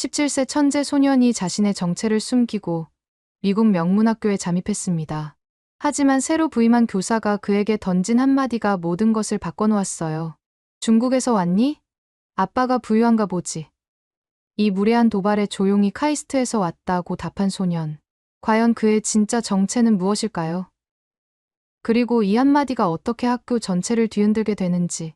17세 천재 소년이 자신의 정체를 숨기고 미국 명문학교에 잠입했습니다. 하지만 새로 부임한 교사가 그에게 던진 한마디가 모든 것을 바꿔놓았어요. 중국에서 왔니? 아빠가 부유한가 보지. 이 무례한 도발에 조용히 카이스트에서 왔다고 답한 소년. 과연 그의 진짜 정체는 무엇일까요? 그리고 이 한마디가 어떻게 학교 전체를 뒤흔들게 되는지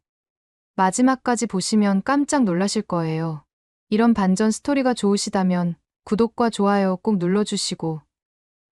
마지막까지 보시면 깜짝 놀라실 거예요. 이런 반전 스토리가 좋으시다면 구독과 좋아요 꼭 눌러주시고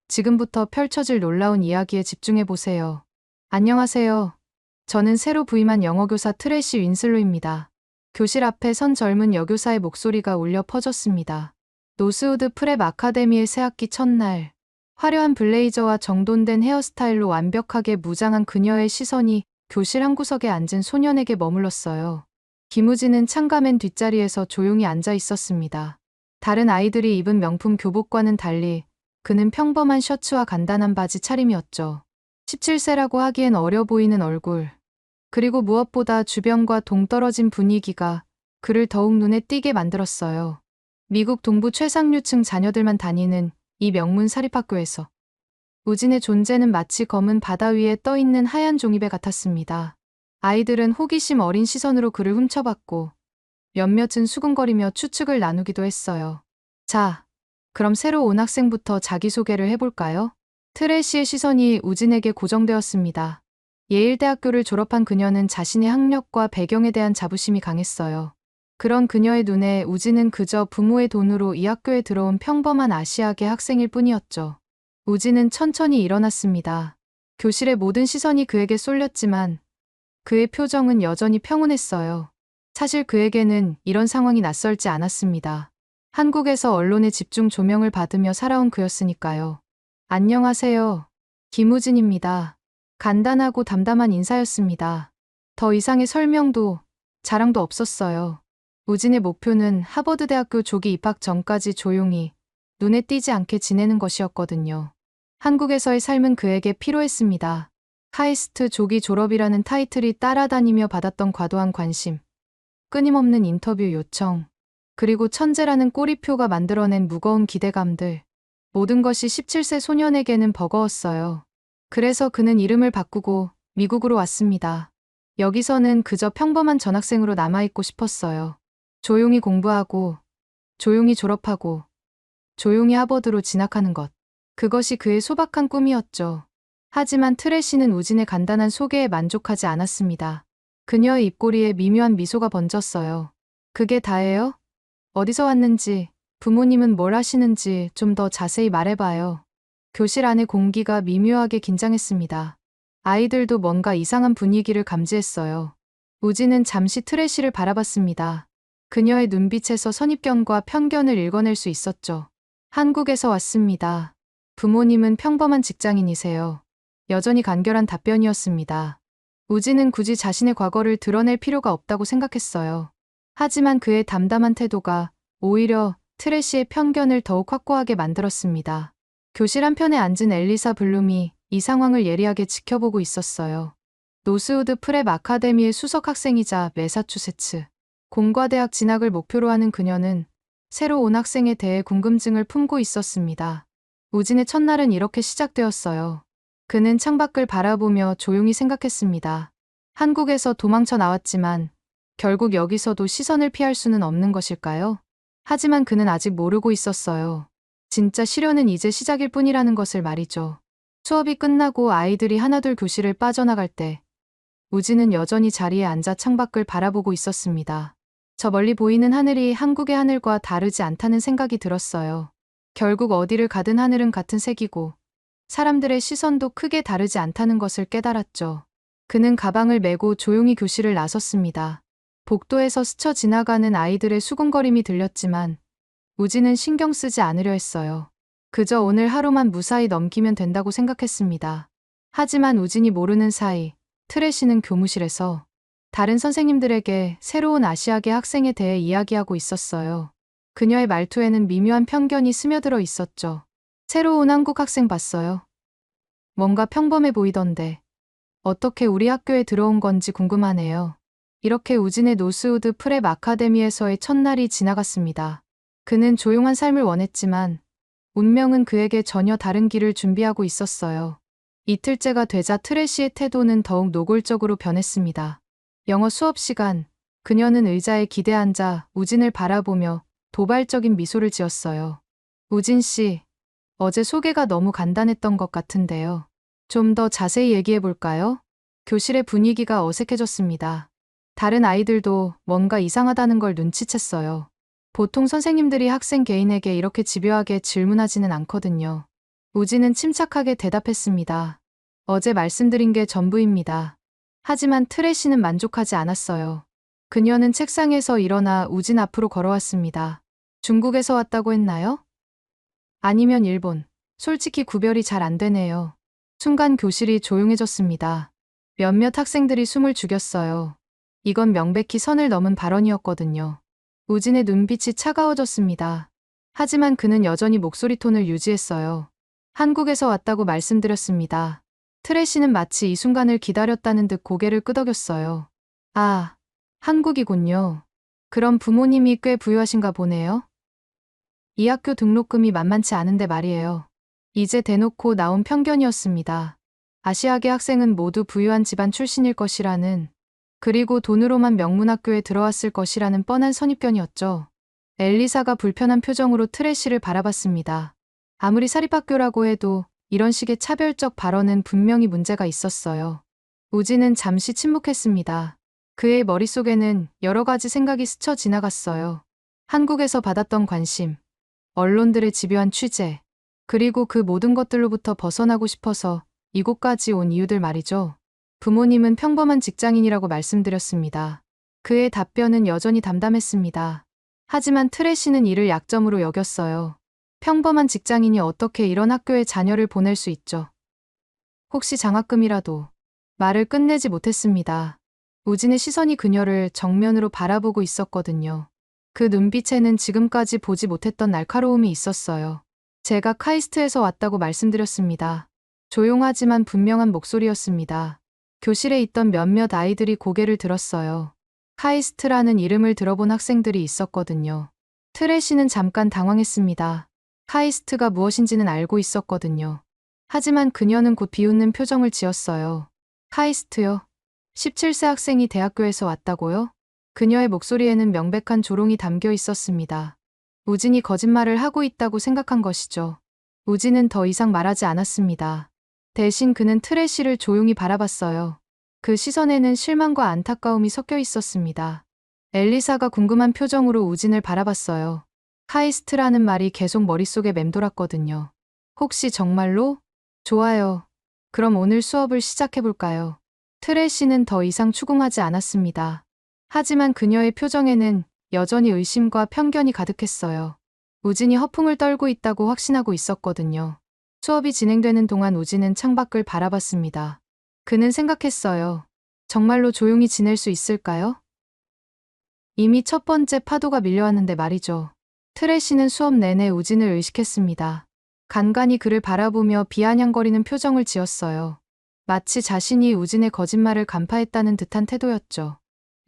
지금부터 펼쳐질 놀라운 이야기에 집중해보세요. 안녕하세요. 저는 새로 부임한 영어교사 트래시 윈슬로입니다. 교실 앞에 선 젊은 여교사의 목소리가 울려 퍼졌습니다. 노스우드 프랩 아카데미의 새학기 첫날, 화려한 블레이저와 정돈된 헤어스타일로 완벽하게 무장한 그녀의 시선이 교실 한 구석에 앉은 소년에게 머물렀어요. 김우진은 창가맨 뒷자리에서 조용히 앉아 있었습니다. 다른 아이들이 입은 명품 교복과는 달리 그는 평범한 셔츠와 간단한 바지 차림이었죠. 17세라고 하기엔 어려 보이는 얼굴. 그리고 무엇보다 주변과 동떨어진 분위기가 그를 더욱 눈에 띄게 만들었어요. 미국 동부 최상류층 자녀들만 다니는 이 명문 사립학교에서 우진의 존재는 마치 검은 바다 위에 떠있는 하얀 종이배 같았습니다. 아이들은 호기심 어린 시선으로 그를 훔쳐봤고 몇몇은 수군거리며 추측을 나누기도 했어요. 자, 그럼 새로 온 학생부터 자기소개를 해볼까요? 트래시의 시선이 우진에게 고정되었습니다. 예일대학교를 졸업한 그녀는 자신의 학력과 배경에 대한 자부심이 강했어요. 그런 그녀의 눈에 우진은 그저 부모의 돈으로 이 학교에 들어온 평범한 아시아계 학생일 뿐이었죠. 우진은 천천히 일어났습니다. 교실의 모든 시선이 그에게 쏠렸지만 그의 표정은 여전히 평온했어요. 사실 그에게는 이런 상황이 낯설지 않았습니다. 한국에서 언론의 집중 조명을 받으며 살아온 그였으니까요. 안녕하세요. 김우진입니다. 간단하고 담담한 인사였습니다. 더 이상의 설명도 자랑도 없었어요. 우진의 목표는 하버드대학교 조기 입학 전까지 조용히 눈에 띄지 않게 지내는 것이었거든요. 한국에서의 삶은 그에게 피로했습니다. 카이스트 조기 졸업이라는 타이틀이 따라다니며 받았던 과도한 관심, 끊임없는 인터뷰 요청, 그리고 천재라는 꼬리표가 만들어낸 무거운 기대감들. 모든 것이 17세 소년에게는 버거웠어요. 그래서 그는 이름을 바꾸고 미국으로 왔습니다. 여기서는 그저 평범한 전학생으로 남아있고 싶었어요. 조용히 공부하고, 조용히 졸업하고, 조용히 하버드로 진학하는 것. 그것이 그의 소박한 꿈이었죠. 하지만 트래시는 우진의 간단한 소개에 만족하지 않았습니다. 그녀의 입꼬리에 미묘한 미소가 번졌어요. 그게 다예요? 어디서 왔는지, 부모님은 뭘 하시는지 좀 더 자세히 말해봐요. 교실 안의 공기가 미묘하게 긴장했습니다. 아이들도 뭔가 이상한 분위기를 감지했어요. 우진은 잠시 트래시를 바라봤습니다. 그녀의 눈빛에서 선입견과 편견을 읽어낼 수 있었죠. 한국에서 왔습니다. 부모님은 평범한 직장인이세요. 여전히 간결한 답변이었습니다. 우진은 굳이 자신의 과거를 드러낼 필요가 없다고 생각했어요. 하지만 그의 담담한 태도가 오히려 트래시의 편견을 더욱 확고하게 만들었습니다. 교실 한편에 앉은 엘리사 블룸이 이 상황을 예리하게 지켜보고 있었어요. 노스우드 프랩 아카데미의 수석 학생이자 매사추세츠 공과대학 진학을 목표로 하는 그녀는 새로 온 학생에 대해 궁금증을 품고 있었습니다. 우진의 첫날은 이렇게 시작되었어요. 그는 창밖을 바라보며 조용히 생각했습니다. 한국에서 도망쳐 나왔지만 결국 여기서도 시선을 피할 수는 없는 것일까요? 하지만 그는 아직 모르고 있었어요. 진짜 시련은 이제 시작일 뿐이라는 것을 말이죠. 수업이 끝나고 아이들이 하나둘 교실을 빠져나갈 때 우진은 여전히 자리에 앉아 창밖을 바라보고 있었습니다. 저 멀리 보이는 하늘이 한국의 하늘과 다르지 않다는 생각이 들었어요. 결국 어디를 가든 하늘은 같은 색이고 사람들의 시선도 크게 다르지 않다는 것을 깨달았죠. 그는 가방을 메고 조용히 교실을 나섰습니다. 복도에서 스쳐 지나가는 아이들의 수군거림이 들렸지만 우진은 신경 쓰지 않으려 했어요. 그저 오늘 하루만 무사히 넘기면 된다고 생각했습니다. 하지만 우진이 모르는 사이 트래시는 교무실에서 다른 선생님들에게 새로운 아시아계 학생에 대해 이야기하고 있었어요. 그녀의 말투에는 미묘한 편견이 스며들어 있었죠. 새로 온 한국 학생 봤어요? 뭔가 평범해 보이던데 어떻게 우리 학교에 들어온 건지 궁금하네요. 이렇게 우진의 노스우드 프랩 아카데미에서의 첫날이 지나갔습니다. 그는 조용한 삶을 원했지만 운명은 그에게 전혀 다른 길을 준비하고 있었어요. 이틀째가 되자 트래시의 태도는 더욱 노골적으로 변했습니다. 영어 수업 시간, 그녀는 의자에 기대 앉아 우진을 바라보며 도발적인 미소를 지었어요. 우진 씨, 어제 소개가 너무 간단했던 것 같은데요. 좀 더 자세히 얘기해 볼까요? 교실의 분위기가 어색해졌습니다. 다른 아이들도 뭔가 이상하다는 걸 눈치챘어요. 보통 선생님들이 학생 개인에게 이렇게 집요하게 질문하지는 않거든요. 우진은 침착하게 대답했습니다. 어제 말씀드린 게 전부입니다. 하지만 트래시는 만족하지 않았어요. 그녀는 책상에서 일어나 우진 앞으로 걸어왔습니다. 중국에서 왔다고 했나요? 아니면 일본. 솔직히 구별이 잘 안 되네요. 순간 교실이 조용해졌습니다. 몇몇 학생들이 숨을 죽였어요. 이건 명백히 선을 넘은 발언이었거든요. 우진의 눈빛이 차가워졌습니다. 하지만 그는 여전히 목소리 톤을 유지했어요. 한국에서 왔다고 말씀드렸습니다. 트래시는 마치 이 순간을 기다렸다는 듯 고개를 끄덕였어요. 아, 한국이군요. 그럼 부모님이 꽤 부유하신가 보네요. 이 학교 등록금이 만만치 않은데 말이에요. 이제 대놓고 나온 편견이었습니다. 아시아계 학생은 모두 부유한 집안 출신일 것이라는, 그리고 돈으로만 명문학교에 들어왔을 것이라는 뻔한 선입견이었죠. 엘리사가 불편한 표정으로 트래시를 바라봤습니다. 아무리 사립학교라고 해도 이런 식의 차별적 발언은 분명히 문제가 있었어요. 우진은 잠시 침묵했습니다. 그의 머릿속에는 여러 가지 생각이 스쳐 지나갔어요. 한국에서 받았던 관심, 언론들의 집요한 취재, 그리고 그 모든 것들로부터 벗어나고 싶어서 이곳까지 온 이유들 말이죠. 부모님은 평범한 직장인이라고 말씀드렸습니다. 그의 답변은 여전히 담담했습니다. 하지만 트래시는 이를 약점으로 여겼어요. 평범한 직장인이 어떻게 이런 학교에 자녀를 보낼 수 있죠? 혹시 장학금이라도. 말을 끝내지 못했습니다. 우진의 시선이 그녀를 정면으로 바라보고 있었거든요. 그 눈빛에는 지금까지 보지 못했던 날카로움이 있었어요. 제가 카이스트에서 왔다고 말씀드렸습니다. 조용하지만 분명한 목소리였습니다. 교실에 있던 몇몇 아이들이 고개를 들었어요. 카이스트라는 이름을 들어본 학생들이 있었거든요. 트래시는 잠깐 당황했습니다. 카이스트가 무엇인지는 알고 있었거든요. 하지만 그녀는 곧 비웃는 표정을 지었어요. 카이스트요? 17세 학생이 대학교에서 왔다고요? 그녀의 목소리에는 명백한 조롱이 담겨 있었습니다. 우진이 거짓말을 하고 있다고 생각한 것이죠. 우진은 더 이상 말하지 않았습니다. 대신 그는 트래시를 조용히 바라봤어요. 그 시선에는 실망과 안타까움이 섞여 있었습니다. 엘리사가 궁금한 표정으로 우진을 바라봤어요. 카이스트라는 말이 계속 머릿속에 맴돌았거든요. 혹시 정말로? 좋아요. 그럼 오늘 수업을 시작해볼까요? 트래시는 더 이상 추궁하지 않았습니다. 하지만 그녀의 표정에는 여전히 의심과 편견이 가득했어요. 우진이 허풍을 떨고 있다고 확신하고 있었거든요. 수업이 진행되는 동안 우진은 창밖을 바라봤습니다. 그는 생각했어요. 정말로 조용히 지낼 수 있을까요? 이미 첫 번째 파도가 밀려왔는데 말이죠. 트래시는 수업 내내 우진을 의식했습니다. 간간히 그를 바라보며 비아냥거리는 표정을 지었어요. 마치 자신이 우진의 거짓말을 간파했다는 듯한 태도였죠.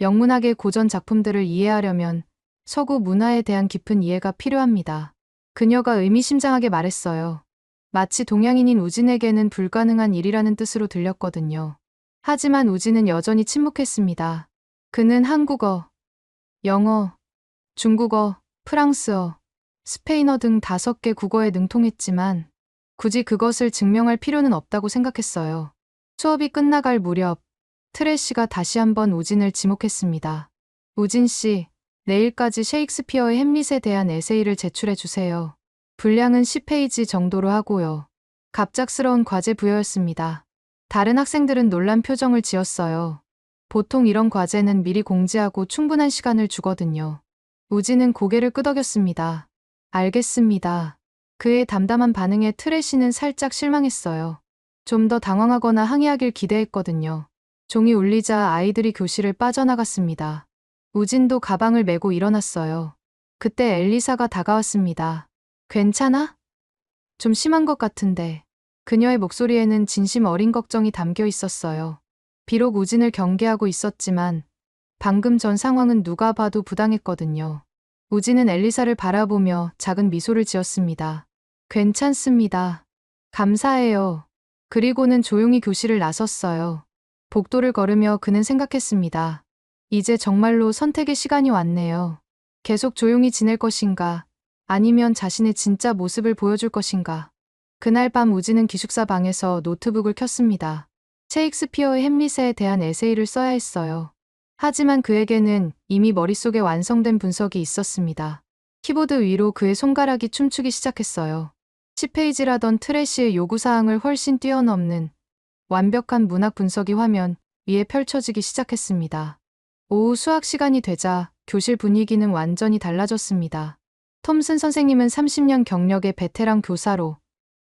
영문학의 고전 작품들을 이해하려면 서구 문화에 대한 깊은 이해가 필요합니다. 그녀가 의미심장하게 말했어요. 마치 동양인인 우진에게는 불가능한 일이라는 뜻으로 들렸거든요. 하지만 우진은 여전히 침묵했습니다. 그는 한국어, 영어, 중국어, 프랑스어, 스페인어 등 5개 국어에 능통했지만 굳이 그것을 증명할 필요는 없다고 생각했어요. 수업이 끝나갈 무렵 트래시가 다시 한번 우진을 지목했습니다. 우진 씨, 내일까지 셰익스피어의 햄릿에 대한 에세이를 제출해 주세요. 분량은 10페이지 정도로 하고요. 갑작스러운 과제 부여였습니다. 다른 학생들은 놀란 표정을 지었어요. 보통 이런 과제는 미리 공지하고 충분한 시간을 주거든요. 우진은 고개를 끄덕였습니다. 알겠습니다. 그의 담담한 반응에 트래시는 살짝 실망했어요. 좀 더 당황하거나 항의하길 기대했거든요. 종이 울리자 아이들이 교실을 빠져나갔습니다. 우진도 가방을 메고 일어났어요. 그때 엘리사가 다가왔습니다. 괜찮아? 좀 심한 것 같은데. 그녀의 목소리에는 진심 어린 걱정이 담겨 있었어요. 비록 우진을 경계하고 있었지만 방금 전 상황은 누가 봐도 부당했거든요. 우진은 엘리사를 바라보며 작은 미소를 지었습니다. 괜찮습니다. 감사해요. 그리고는 조용히 교실을 나섰어요. 복도를 걸으며 그는 생각했습니다. 이제 정말로 선택의 시간이 왔네요. 계속 조용히 지낼 것인가, 아니면 자신의 진짜 모습을 보여줄 것인가. 그날 밤 우진은 기숙사 방에서 노트북을 켰습니다. 셰익스피어의 햄릿에 대한 에세이를 써야 했어요. 하지만 그에게는 이미 머릿속에 완성된 분석이 있었습니다. 키보드 위로 그의 손가락이 춤추기 시작했어요. 10페이지라던 트래시의 요구사항을 훨씬 뛰어넘는 완벽한 문학 분석이 화면 위에 펼쳐지기 시작했습니다. 오후 수학 시간이 되자 교실 분위기는 완전히 달라졌습니다. 톰슨 선생님은 30년 경력의 베테랑 교사로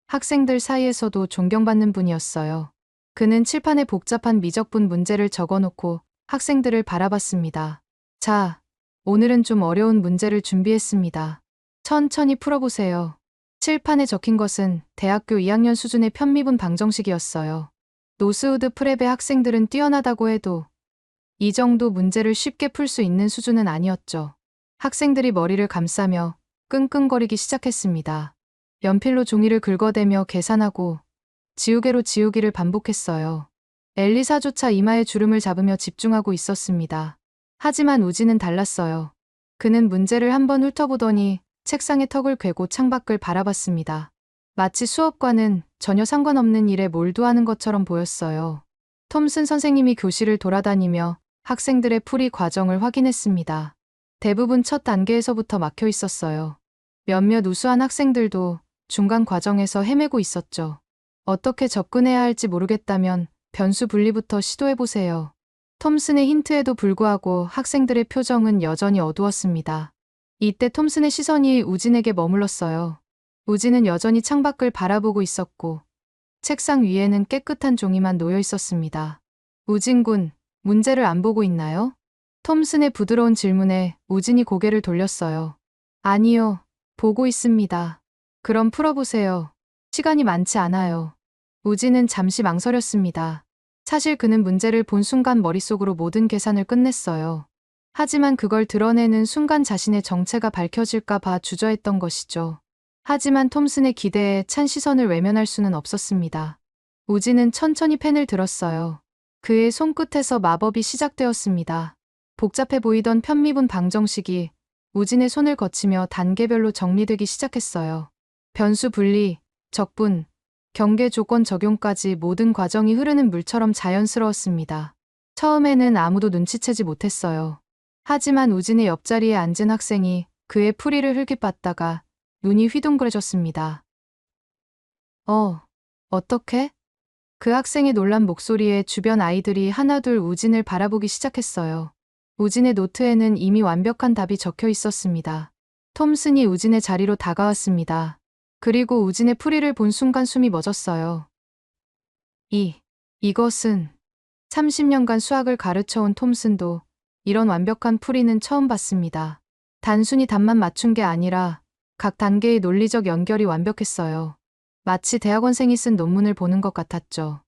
학생들 사이에서도 존경받는 분이었어요. 그는 칠판에 복잡한 미적분 문제를 적어놓고 학생들을 바라봤습니다. 자, 오늘은 좀 어려운 문제를 준비했습니다. 천천히 풀어보세요. 칠판에 적힌 것은 대학교 2학년 수준의 편미분 방정식이었어요. 노스우드 프랩의 학생들은 뛰어나다고 해도 이 정도 문제를 쉽게 풀 수 있는 수준은 아니었죠. 학생들이 머리를 감싸며 끙끙거리기 시작했습니다. 연필로 종이를 긁어대며 계산하고 지우개로 지우기를 반복했어요. 엘리사조차 이마에 주름을 잡으며 집중하고 있었습니다. 하지만 우진은 달랐어요. 그는 문제를 한번 훑어보더니 책상에 턱을 괴고 창밖을 바라봤습니다. 마치 수업과는 전혀 상관없는 일에 몰두하는 것처럼 보였어요. 톰슨 선생님이 교실을 돌아다니며 학생들의 풀이 과정을 확인했습니다. 대부분 첫 단계에서부터 막혀 있었어요. 몇몇 우수한 학생들도 중간 과정에서 헤매고 있었죠. 어떻게 접근해야 할지 모르겠다면 변수 분리부터 시도해보세요. 톰슨의 힌트에도 불구하고 학생들의 표정은 여전히 어두웠습니다. 이때 톰슨의 시선이 우진에게 머물렀어요. 우진은 여전히 창밖을 바라보고 있었고 책상 위에는 깨끗한 종이만 놓여 있었습니다. 우진 군, 문제를 안 보고 있나요? 톰슨의 부드러운 질문에 우진이 고개를 돌렸어요. 아니요, 보고 있습니다. 그럼 풀어보세요. 시간이 많지 않아요. 우진은 잠시 망설였습니다. 사실 그는 문제를 본 순간 머릿속으로 모든 계산을 끝냈어요. 하지만 그걸 드러내는 순간 자신의 정체가 밝혀질까 봐 주저했던 것이죠. 하지만 톰슨의 기대에 찬 시선을 외면할 수는 없었습니다. 우진은 천천히 펜을 들었어요. 그의 손끝에서 마법이 시작되었습니다. 복잡해 보이던 편미분 방정식이 우진의 손을 거치며 단계별로 정리되기 시작했어요. 변수 분리, 적분, 경계 조건 적용까지 모든 과정이 흐르는 물처럼 자연스러웠습니다. 처음에는 아무도 눈치채지 못했어요. 하지만 우진의 옆자리에 앉은 학생이 그의 풀이를 흘깃봤다가 눈이 휘둥그레졌습니다. 어떻게? 그 학생의 놀란 목소리에 주변 아이들이 하나둘 우진을 바라보기 시작했어요. 우진의 노트에는 이미 완벽한 답이 적혀 있었습니다. 톰슨이 우진의 자리로 다가왔습니다. 그리고 우진의 풀이를 본 순간 숨이 멎었어요. 이것은 30년간 수학을 가르쳐온 톰슨도 이런 완벽한 풀이는 처음 봤습니다. 단순히 답만 맞춘 게 아니라 각 단계의 논리적 연결이 완벽했어요. 마치 대학원생이 쓴 논문을 보는 것 같았죠.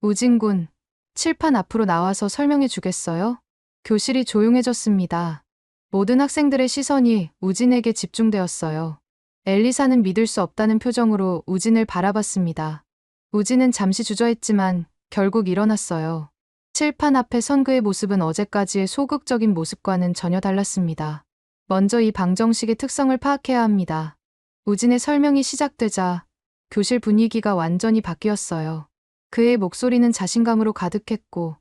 우진 군, 칠판 앞으로 나와서 설명해 주겠어요? 교실이 조용해졌습니다. 모든 학생들의 시선이 우진에게 집중되었어요. 엘리사는 믿을 수 없다는 표정으로 우진을 바라봤습니다. 우진은 잠시 주저했지만 결국 일어났어요. 칠판 앞에 선 그의 모습은 어제까지의 소극적인 모습과는 전혀 달랐습니다. 먼저 이 방정식의 특성을 파악해야 합니다. 우진의 설명이 시작되자 교실 분위기가 완전히 바뀌었어요. 그의 목소리는 자신감으로 가득했고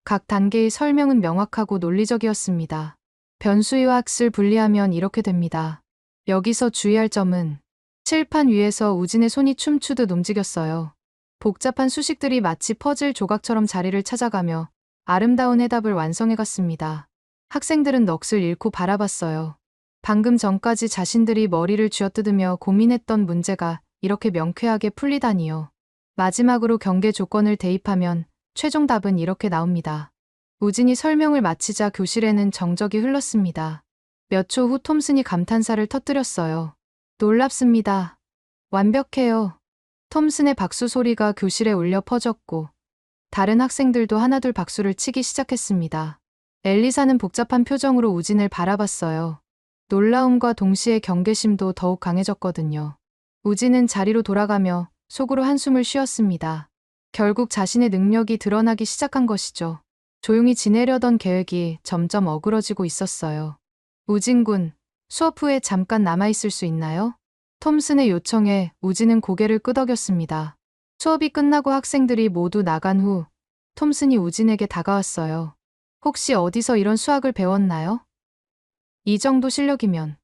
각 단계의 설명은 명확하고 논리적이었습니다. 변수와 x를 분리하면 이렇게 됩니다. 여기서 주의할 점은 칠판 위에서 우진의 손이 춤추듯 움직였어요. 복잡한 수식들이 마치 퍼즐 조각처럼 자리를 찾아가며 아름다운 해답을 완성해갔습니다. 학생들은 넋을 잃고 바라봤어요. 방금 전까지 자신들이 머리를 쥐어뜯으며 고민했던 문제가 이렇게 명쾌하게 풀리다니요. 마지막으로 경계 조건을 대입하면 최종 답은 이렇게 나옵니다. 우진이 설명을 마치자 교실에는 정적이 흘렀습니다. 몇 초 후 톰슨이 감탄사를 터뜨렸어요. 놀랍습니다. 완벽해요. 톰슨의 박수 소리가 교실에 울려 퍼졌고 다른 학생들도 하나둘 박수를 치기 시작했습니다. 엘리사는 복잡한 표정으로 우진을 바라봤어요. 놀라움과 동시에 경계심도 더욱 강해졌거든요. 우진은 자리로 돌아가며 속으로 한숨을 쉬었습니다. 결국 자신의 능력이 드러나기 시작한 것이죠. 조용히 지내려던 계획이 점점 어그러지고 있었어요. 우진 군, 수업 후에 잠깐 남아있을 수 있나요? 톰슨의 요청에 우진은 고개를 끄덕였습니다. 수업이 끝나고 학생들이 모두 나간 후 톰슨이 우진에게 다가왔어요. 혹시 어디서 이런 수학을 배웠나요? 이 정도 실력이면.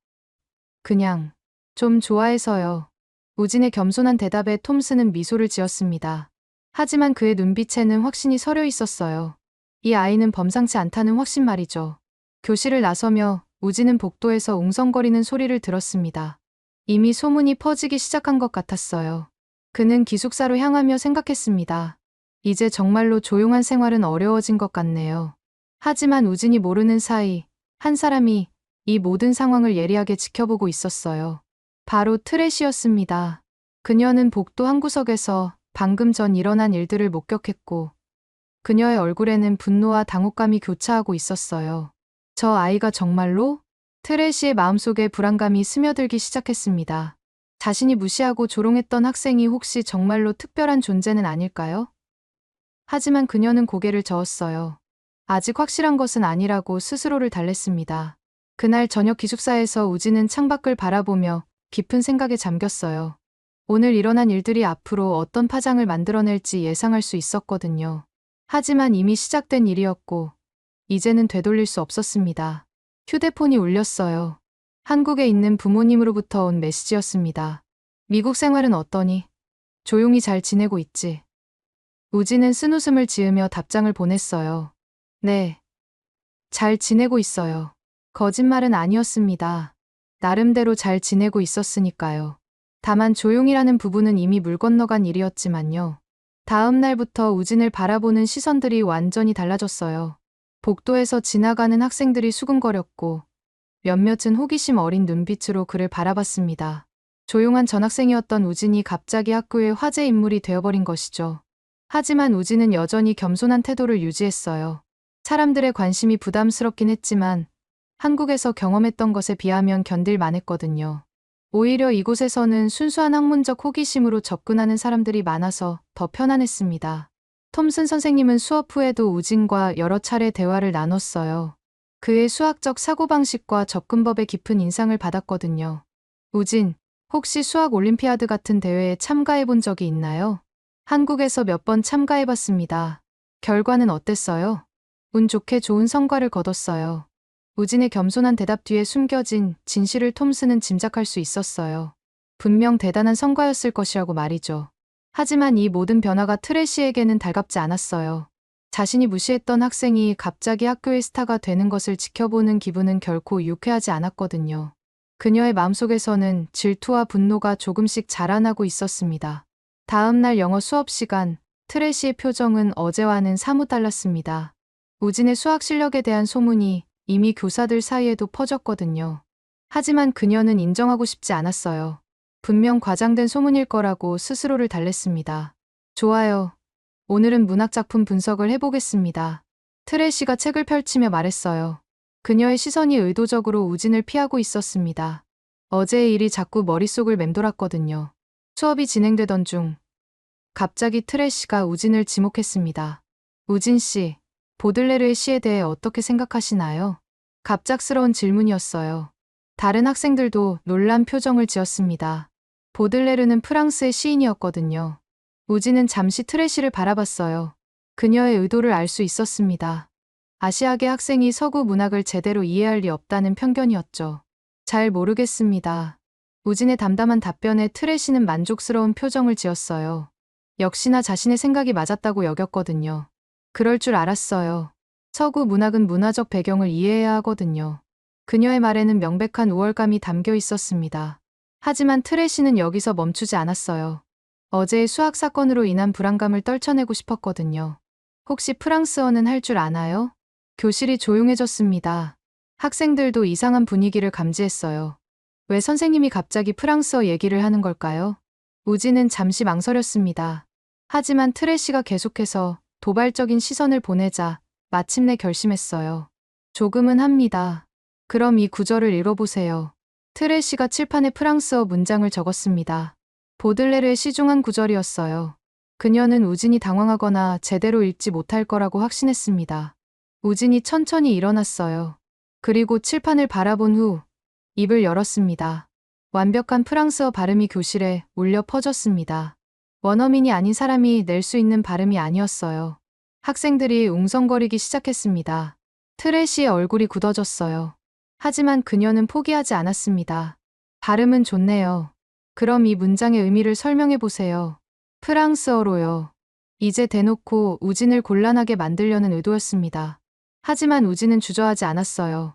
그냥 좀 좋아해서요. 우진의 겸손한 대답에 톰슨은 미소를 지었습니다. 하지만 그의 눈빛에는 확신이 서려 있었어요. 이 아이는 범상치 않다는 확신 말이죠. 교실을 나서며 우진은 복도에서 웅성거리는 소리를 들었습니다. 이미 소문이 퍼지기 시작한 것 같았어요. 그는 기숙사로 향하며 생각했습니다. 이제 정말로 조용한 생활은 어려워진 것 같네요. 하지만 우진이 모르는 사이 한 사람이 이 모든 상황을 예리하게 지켜보고 있었어요. 바로 트래시였습니다. 그녀는 복도 한 구석에서 방금 전 일어난 일들을 목격했고 그녀의 얼굴에는 분노와 당혹감이 교차하고 있었어요. 저 아이가 정말로? 트래시의 마음속에 불안감이 스며들기 시작했습니다. 자신이 무시하고 조롱했던 학생이 혹시 정말로 특별한 존재는 아닐까요? 하지만 그녀는 고개를 저었어요. 아직 확실한 것은 아니라고 스스로를 달랬습니다. 그날 저녁 기숙사에서 우진은 창밖을 바라보며 깊은 생각에 잠겼어요. 오늘 일어난 일들이 앞으로 어떤 파장을 만들어낼지 예상할 수 있었거든요. 하지만 이미 시작된 일이었고 이제는 되돌릴 수 없었습니다. 휴대폰이 울렸어요. 한국에 있는 부모님으로부터 온 메시지였습니다. 미국 생활은 어떠니? 조용히 잘 지내고 있지? 우진은 쓴웃음을 지으며 답장을 보냈어요. 네. 잘 지내고 있어요. 거짓말은 아니었습니다. 나름대로 잘 지내고 있었으니까요. 다만 조용이라는 부분은 이미 물 건너간 일이었지만요. 다음 날부터 우진을 바라보는 시선들이 완전히 달라졌어요. 복도에서 지나가는 학생들이 수근거렸고 몇몇은 호기심 어린 눈빛으로 그를 바라봤습니다. 조용한 전학생이었던 우진이 갑자기 학교의 화제 인물이 되어버린 것이죠. 하지만 우진은 여전히 겸손한 태도를 유지했어요. 사람들의 관심이 부담스럽긴 했지만 한국에서 경험했던 것에 비하면 견딜 만했거든요. 오히려 이곳에서는 순수한 학문적 호기심으로 접근하는 사람들이 많아서 더 편안했습니다. 톰슨 선생님은 수업 후에도 우진과 여러 차례 대화를 나눴어요. 그의 수학적 사고방식과 접근법에 깊은 인상을 받았거든요. 우진, 혹시 수학 올림피아드 같은 대회에 참가해 본 적이 있나요? 한국에서 몇 번 참가해 봤습니다. 결과는 어땠어요? 운 좋게 좋은 성과를 거뒀어요. 우진의 겸손한 대답 뒤에 숨겨진 진실을 톰슨은 짐작할 수 있었어요. 분명 대단한 성과였을 것이라고 말이죠. 하지만 이 모든 변화가 트래시에게는 달갑지 않았어요. 자신이 무시했던 학생이 갑자기 학교의 스타가 되는 것을 지켜보는 기분은 결코 유쾌하지 않았거든요. 그녀의 마음속에서는 질투와 분노가 조금씩 자라나고 있었습니다. 다음 날 영어 수업 시간, 트래시의 표정은 어제와는 사뭇 달랐습니다. 우진의 수학 실력에 대한 소문이 이미 교사들 사이에도 퍼졌거든요. 하지만 그녀는 인정하고 싶지 않았어요. 분명 과장된 소문일 거라고 스스로를 달랬습니다. 좋아요. 오늘은 문학작품 분석을 해보겠습니다. 트래시가 책을 펼치며 말했어요. 그녀의 시선이 의도적으로 우진을 피하고 있었습니다. 어제의 일이 자꾸 머릿속을 맴돌았거든요. 수업이 진행되던 중 갑자기 트래시가 우진을 지목했습니다. 우진 씨, 보들레르의 시에 대해 어떻게 생각하시나요? 갑작스러운 질문이었어요. 다른 학생들도 놀란 표정을 지었습니다. 보들레르는 프랑스의 시인이었거든요. 우진은 잠시 트래시를 바라봤어요. 그녀의 의도를 알 수 있었습니다. 아시아계 학생이 서구 문학을 제대로 이해할 리 없다는 편견이었죠. 잘 모르겠습니다. 우진의 담담한 답변에 트래시는 만족스러운 표정을 지었어요. 역시나 자신의 생각이 맞았다고 여겼거든요. 그럴 줄 알았어요. 서구 문학은 문화적 배경을 이해해야 하거든요. 그녀의 말에는 명백한 우월감이 담겨 있었습니다. 하지만 트래시는 여기서 멈추지 않았어요. 어제의 수학 사건으로 인한 불안감을 떨쳐내고 싶었거든요. 혹시 프랑스어는 할 줄 아나요? 교실이 조용해졌습니다. 학생들도 이상한 분위기를 감지했어요. 왜 선생님이 갑자기 프랑스어 얘기를 하는 걸까요? 우진은 잠시 망설였습니다. 하지만 트래시가 계속해서 도발적인 시선을 보내자 마침내 결심했어요. 조금은 합니다. 그럼 이 구절을 읽어보세요. 트레시가 칠판에 프랑스어 문장을 적었습니다. 보들레르의 시중한 구절이었어요. 그녀는 우진이 당황하거나 제대로 읽지 못할 거라고 확신했습니다. 우진이 천천히 일어났어요. 그리고 칠판을 바라본 후 입을 열었습니다. 완벽한 프랑스어 발음이 교실에 울려 퍼졌습니다. 원어민이 아닌 사람이 낼 수 있는 발음이 아니었어요. 학생들이 웅성거리기 시작했습니다. 트레시의 얼굴이 굳어졌어요. 하지만 그녀는 포기하지 않았습니다. 발음은 좋네요. 그럼 이 문장의 의미를 설명해 보세요. 프랑스어로요. 이제 대놓고 우진을 곤란하게 만들려는 의도였습니다. 하지만 우진은 주저하지 않았어요.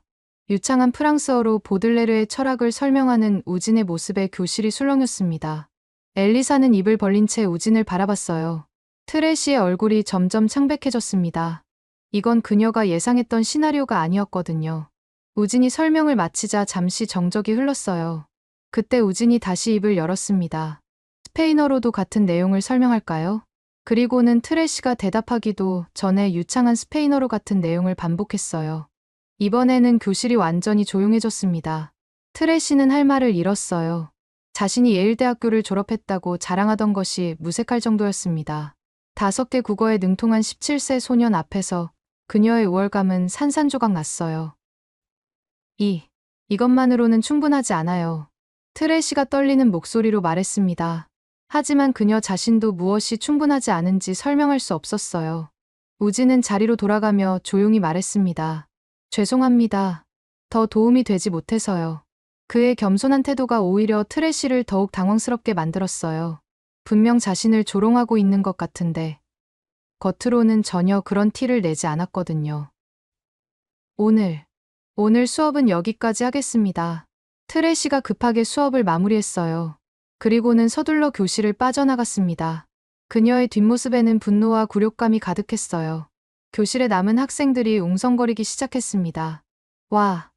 유창한 프랑스어로 보들레르의 철학을 설명하는 우진의 모습에 교실이 술렁였습니다. 엘리사는 입을 벌린 채 우진을 바라봤어요. 트레시의 얼굴이 점점 창백해졌습니다. 이건 그녀가 예상했던 시나리오가 아니었거든요. 우진이 설명을 마치자 잠시 정적이 흘렀어요. 그때 우진이 다시 입을 열었습니다. 스페인어로도 같은 내용을 설명할까요? 그리고는 트레시가 대답하기도 전에 유창한 스페인어로 같은 내용을 반복했어요. 이번에는 교실이 완전히 조용해졌습니다. 트레시는 할 말을 잃었어요. 자신이 예일대학교를 졸업했다고 자랑하던 것이 무색할 정도였습니다. 5개 국어에 능통한 17세 소년 앞에서 그녀의 우월감은 산산조각 났어요. 이것만으로는 충분하지 않아요. 트레시가 떨리는 목소리로 말했습니다. 하지만 그녀 자신도 무엇이 충분하지 않은지 설명할 수 없었어요. 우진은 자리로 돌아가며 조용히 말했습니다. 죄송합니다. 더 도움이 되지 못해서요. 그의 겸손한 태도가 오히려 트레시를 더욱 당황스럽게 만들었어요. 분명 자신을 조롱하고 있는 것 같은데 겉으로는 전혀 그런 티를 내지 않았거든요. 오늘 수업은 여기까지 하겠습니다. 트레시가 급하게 수업을 마무리했어요. 그리고는 서둘러 교실을 빠져나갔습니다. 그녀의 뒷모습에는 분노와 굴욕감이 가득했어요. 교실에 남은 학생들이 웅성거리기 시작했습니다. 와,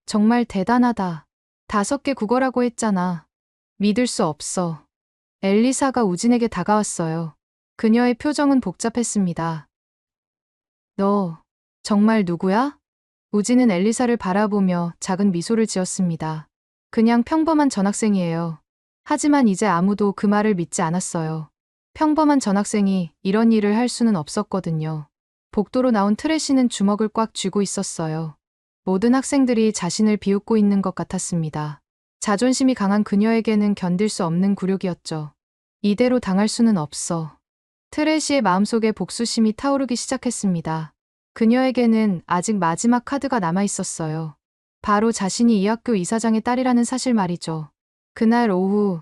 정말 대단하다. 5개 국어라고 했잖아. 믿을 수 없어. 엘리사가 우진에게 다가왔어요. 그녀의 표정은 복잡했습니다. 너, 정말 누구야? 우진은 엘리사를 바라보며 작은 미소를 지었습니다. 그냥 평범한 전학생이에요. 하지만 이제 아무도 그 말을 믿지 않았어요. 평범한 전학생이 이런 일을 할 수는 없었거든요. 복도로 나온 트레시는 주먹을 꽉 쥐고 있었어요. 모든 학생들이 자신을 비웃고 있는 것 같았습니다. 자존심이 강한 그녀에게는 견딜 수 없는 굴욕이었죠. 이대로 당할 수는 없어. 트레시의 마음속에 복수심이 타오르기 시작했습니다. 그녀에게는 아직 마지막 카드가 남아 있었어요. 바로 자신이 이 학교 이사장의 딸이라는 사실 말이죠. 그날 오후,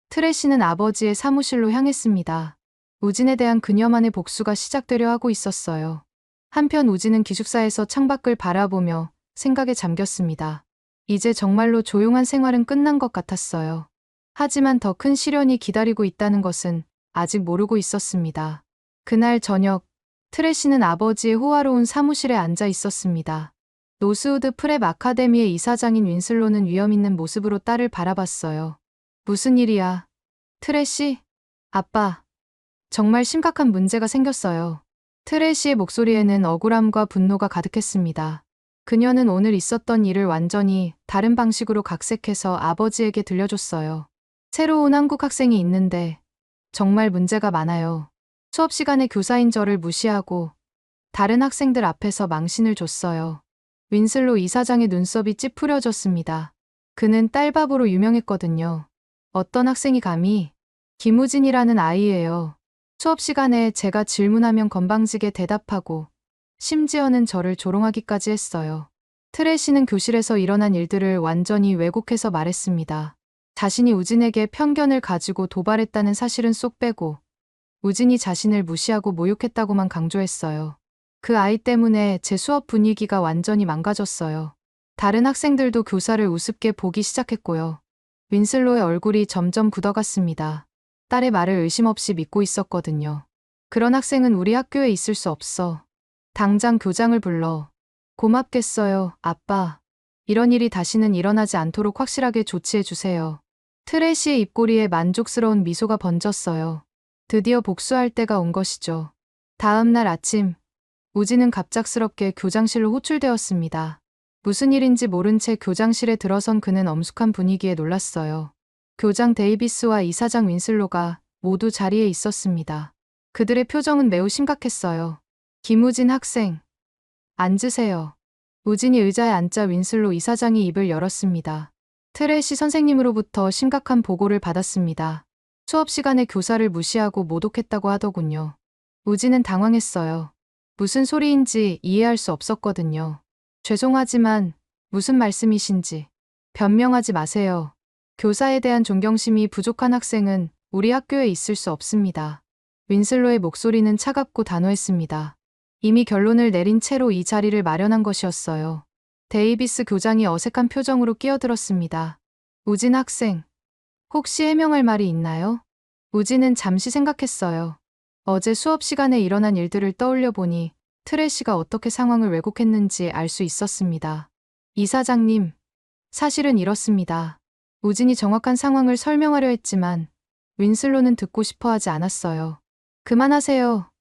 트레시는 아버지의 사무실로 향했습니다. 우진에 대한 그녀만의 복수가 시작되려 하고 있었어요. 한편 우진은 기숙사에서 창밖을 바라보며 생각에 잠겼습니다. 이제 정말로 조용한 생활은 끝난 것 같았어요. 하지만 더 큰 시련이 기다리고 있다는 것은 아직 모르고 있었습니다. 그날 저녁, 트레시는 아버지의 호화로운 사무실에 앉아 있었습니다. 노스우드 프랩 아카데미의 이사장인 윈슬로는 위험 있는 모습으로 딸을 바라봤어요. 무슨 일이야? 트레시? 아빠. 정말 심각한 문제가 생겼어요. 트레시의 목소리에는 억울함과 분노가 가득했습니다. 그녀는 오늘 있었던 일을 완전히 다른 방식으로 각색해서 아버지에게 들려줬어요. 새로 온 한국 학생이 있는데 정말 문제가 많아요. 수업 시간에 교사인 저를 무시하고 다른 학생들 앞에서 망신을 줬어요. 윈슬로 이사장의 눈썹이 찌푸려졌습니다. 그는 딸바보로 유명했거든요. 어떤 학생이 감히? 김우진이라는 아이예요. 수업 시간에 제가 질문하면 건방지게 대답하고 심지어는 저를 조롱하기까지 했어요. 트레시는 교실에서 일어난 일들을 완전히 왜곡해서 말했습니다. 자신이 우진에게 편견을 가지고 도발했다는 사실은 쏙 빼고 우진이 자신을 무시하고 모욕했다고만 강조했어요. 그 아이 때문에 제 수업 분위기가 완전히 망가졌어요. 다른 학생들도 교사를 우습게 보기 시작했고요. 윈슬로의 얼굴이 점점 굳어갔습니다. 딸의 말을 의심 없이 믿고 있었거든요. 그런 학생은 우리 학교에 있을 수 없어. 당장 교장을 불러. 고맙겠어요, 아빠. 이런 일이 다시는 일어나지 않도록 확실하게 조치해 주세요. 트레시의 입꼬리에 만족스러운 미소가 번졌어요. 드디어 복수할 때가 온 것이죠. 다음 날 아침, 우진은 갑작스럽게 교장실로 호출되었습니다. 무슨 일인지 모른 채 교장실에 들어선 그는 엄숙한 분위기에 놀랐어요. 교장 데이비스와 이사장 윈슬로가 모두 자리에 있었습니다. 그들의 표정은 매우 심각했어요. 김우진 학생, 앉으세요. 우진이 의자에 앉자 윈슬로 이사장이 입을 열었습니다. 트래시 선생님으로부터 심각한 보고를 받았습니다. 수업 시간에 교사를 무시하고 모독했다고 하더군요. 우진은 당황했어요. 무슨 소리인지 이해할 수 없었거든요. 죄송하지만 무슨 말씀이신지 변명하지 마세요. 교사에 대한 존경심이 부족한 학생은 우리 학교에 있을 수 없습니다. 윈슬로의 목소리는 차갑고 단호했습니다. 이미 결론을 내린 채로 이 자리를 마련한 것이었어요. 데이비스 교장이 어색한 표정으로 끼어들었습니다. 우진 학생, 혹시 해명할 말이 있나요? 우진은 잠시 생각했어요. 어제 수업 시간에 일어난 일들을 떠올려 보니 트래시가 어떻게 상황을 왜곡했는지 알 수 있었습니다. 이사장님, 사실은 이렇습니다. 우진이 정확한 상황을 설명하려 했지만 윈슬로는 듣고 싶어 하지 않았어요. 그만하세요.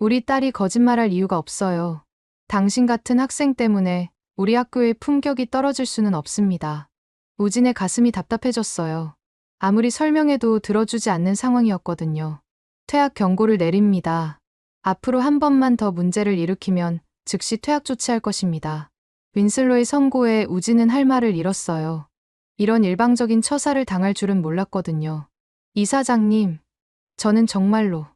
우리 딸이 거짓말할 이유가 없어요. 당신 같은 학생 때문에 우리 학교의 품격이 떨어질 수는 없습니다. 우진의 가슴이 답답해졌어요. 아무리 설명해도 들어주지 않는 상황이었거든요. 퇴학 경고를 내립니다. 앞으로 한 번만 더 문제를 일으키면 즉시 퇴학 조치할 것입니다. 윈슬로의 선고에 우진은 할 말을 잃었어요. 이런 일방적인 처사를 당할 줄은 몰랐거든요. 이사장님, 저는 정말로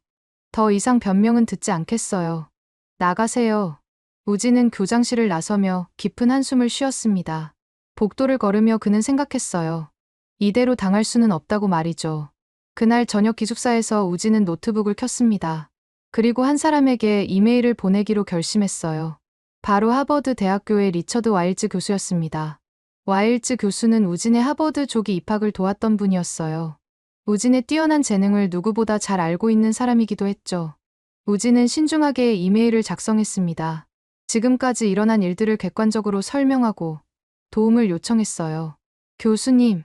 더 이상 변명은 듣지 않겠어요. 나가세요. 우진은 교장실을 나서며 깊은 한숨을 쉬었습니다. 복도를 걸으며 그는 생각했어요. 이대로 당할 수는 없다고 말이죠. 그날 저녁 기숙사에서 우진은 노트북을 켰습니다. 그리고 한 사람에게 이메일을 보내기로 결심했어요. 바로 하버드 대학교의 리처드 와일즈 교수였습니다. 와일즈 교수는 우진의 하버드 조기 입학을 도왔던 분이었어요. 우진의 뛰어난 재능을 누구보다 잘 알고 있는 사람이기도 했죠. 우진은 신중하게 이메일을 작성했습니다. 지금까지 일어난 일들을 객관적으로 설명하고 도움을 요청했어요. 교수님,